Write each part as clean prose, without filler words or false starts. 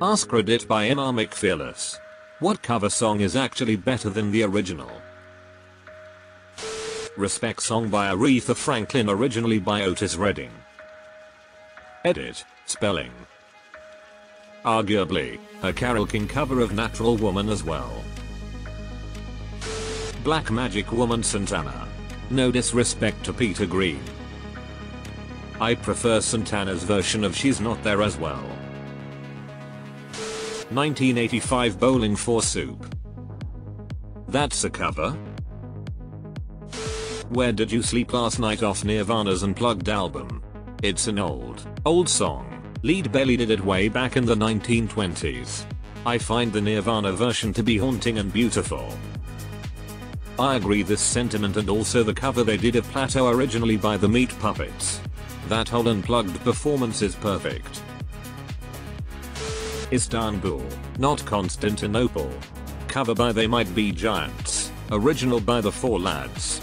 AskReddit by Enarmic Fearless. What cover song is actually better than the original? Respect song by Aretha Franklin, originally by Otis Redding. Edit, spelling. Arguably, a Carole King cover of Natural Woman as well. Black Magic Woman Santana. No disrespect to Peter Green. I prefer Santana's version of She's Not There as well. 1985 Bowling for Soup. That's a cover? Where Did You Sleep Last Night off Nirvana's Unplugged album. It's an old song. Lead Belly did it way back in the 1920s. I find the Nirvana version to be haunting and beautiful. I agree this sentiment, and also the cover they did of Plateau originally by the Meat Puppets. That whole unplugged performance is perfect. Istanbul, not Constantinople. Cover by They Might Be Giants, original by the Four Lads.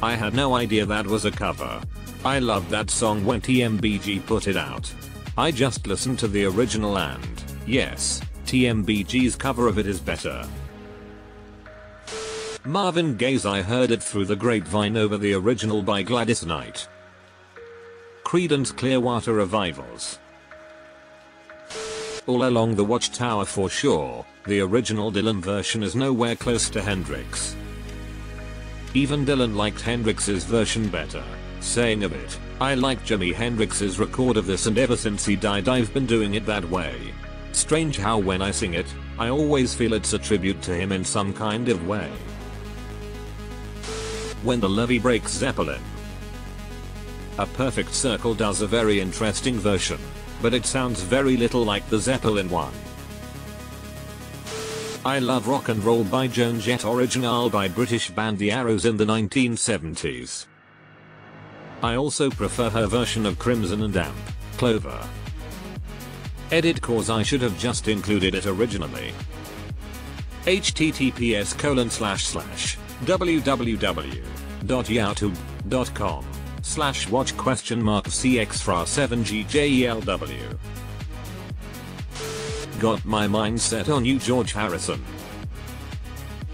I had no idea that was a cover. I loved that song when TMBG put it out. I just listened to the original and, yes, TMBG's cover of it is better. Marvin Gaye's I Heard It Through the Grapevine over the original by Gladys Knight. Creedence Clearwater Revivals. All Along the Watchtower for sure, the original Dylan version is nowhere close to Hendrix. Even Dylan liked Hendrix's version better, saying of it, I like Jimi Hendrix's record of this and ever since he died I've been doing it that way. Strange how when I sing it, I always feel it's a tribute to him in some kind of way. When the Levee Breaks Zeppelin. A Perfect Circle does a very interesting version, but it sounds very little like the Zeppelin one. I Love Rock and Roll by Joan Jett, original by British band The Arrows in the 1970s. I also prefer her version of Crimson and Damp, Clover. Edit cause I should have just included it originally. https://www.youtube.com/watch?cx7gjelw. Got My Mind Set on You, George Harrison.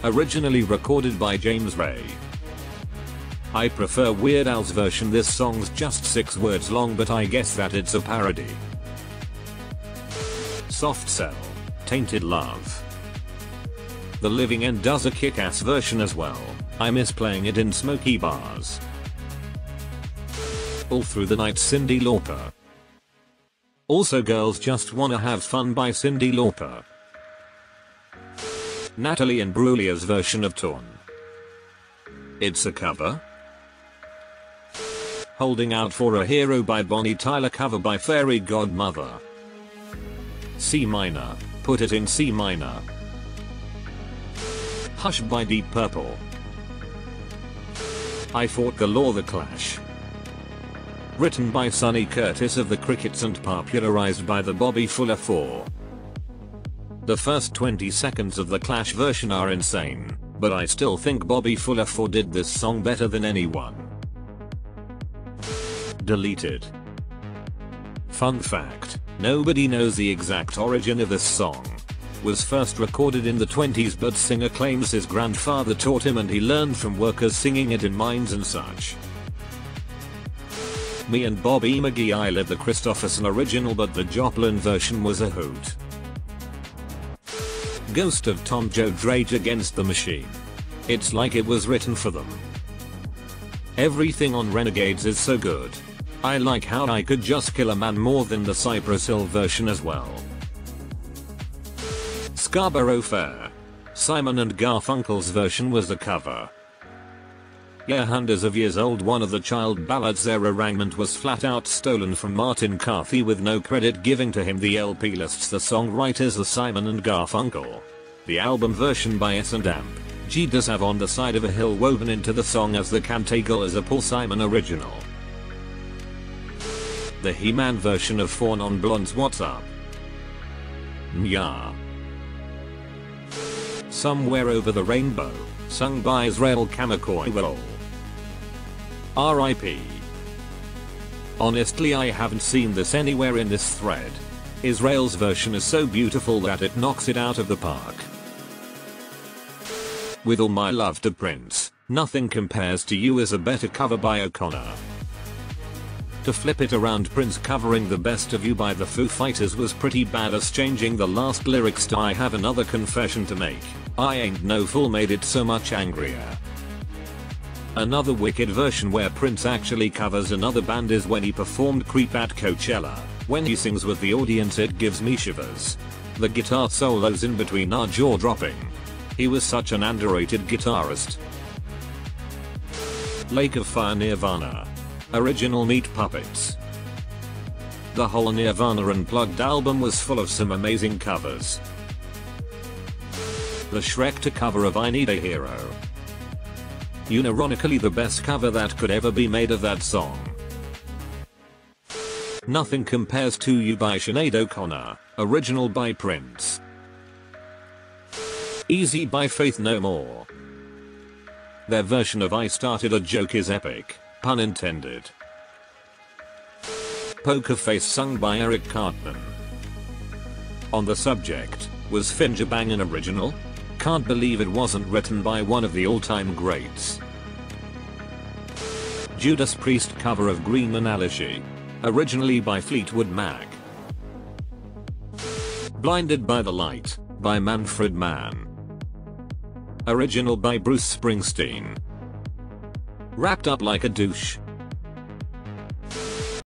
Originally recorded by James Ray. I prefer Weird Al's version. This song's just 6 words long, but I guess that it's a parody. Soft Cell, Tainted Love. The Living End does a kick-ass version as well. I miss playing it in smoky bars. All Through the Night, Cyndi Lauper. Also Girls Just Wanna Have Fun by Cyndi Lauper. Natalie Imbruglia's version of Torn. It's a cover? Holding Out for a Hero by Bonnie Tyler, cover by Fairy Godmother. C minor, Put It in C minor. Hush by Deep Purple. I Fought the Law, The Clash. Written by Sonny Curtis of the Crickets and popularized by the Bobby Fuller 4. The first 20 seconds of the Clash version are insane, but I still think Bobby Fuller 4 did this song better than anyone. Deleted. Fun fact, nobody knows the exact origin of this song. Was first recorded in the 20s, but singer claims his grandfather taught him and he learned from workers singing it in mines and such. Me and Bobby McGee, I Live, the Christopherson original, but the Joplin version was a hoot. Ghost of Tom Joad, Rage Against the Machine. It's like it was written for them. Everything on Renegades is so good. I like How I Could Just Kill a Man more than the Cypress Hill version as well. Scarborough Fair. Simon and Garfunkel's version was the cover. Yeah, hundreds of years old, one of the child ballads. Their arrangement was flat out stolen from Martin Carthy with no credit giving to him. The LP lists the songwriters as Simon and Garfunkel. The album version by S and Amp G does have On the Side of a Hill woven into the song as the Cantacle as a Paul Simon original. The He-Man version of Four Non-Blondes, What's Up? Yeah. Somewhere Over the Rainbow, sung by Israel Kamakoy. R.I.P. Honestly, I haven't seen this anywhere in this thread. Israel's version is so beautiful that it knocks it out of the park. With all my love to Prince, Nothing Compares to You is a better cover by O'Connor. To flip it around, Prince covering The Best of You by the Foo Fighters was pretty badass. Changing the last lyrics to I have another confession to make, I ain't no fool made it so much angrier. Another wicked version where Prince actually covers another band is when he performed Creep at Coachella. When he sings with the audience, it gives me shivers. The guitar solos in between are jaw-dropping. He was such an underrated guitarist. Lake of Fire Nirvana. Original Meat Puppets. The whole Nirvana Unplugged album was full of some amazing covers. The Shrek to cover of I Need a Hero. Unironically the best cover that could ever be made of that song. Nothing Compares to You by Sinead O'Connor, original by Prince. Easy by Faith No More. Their version of I Started a Joke is epic, pun intended. Poker Face sung by Eric Cartman. On the subject, was Finger Bang an original? Can't believe it wasn't written by one of the all-time greats. Judas Priest cover of Green Analogy. Originally by Fleetwood Mac. Blinded by the Light by Manfred Mann. Original by Bruce Springsteen. Wrapped Up Like a Douche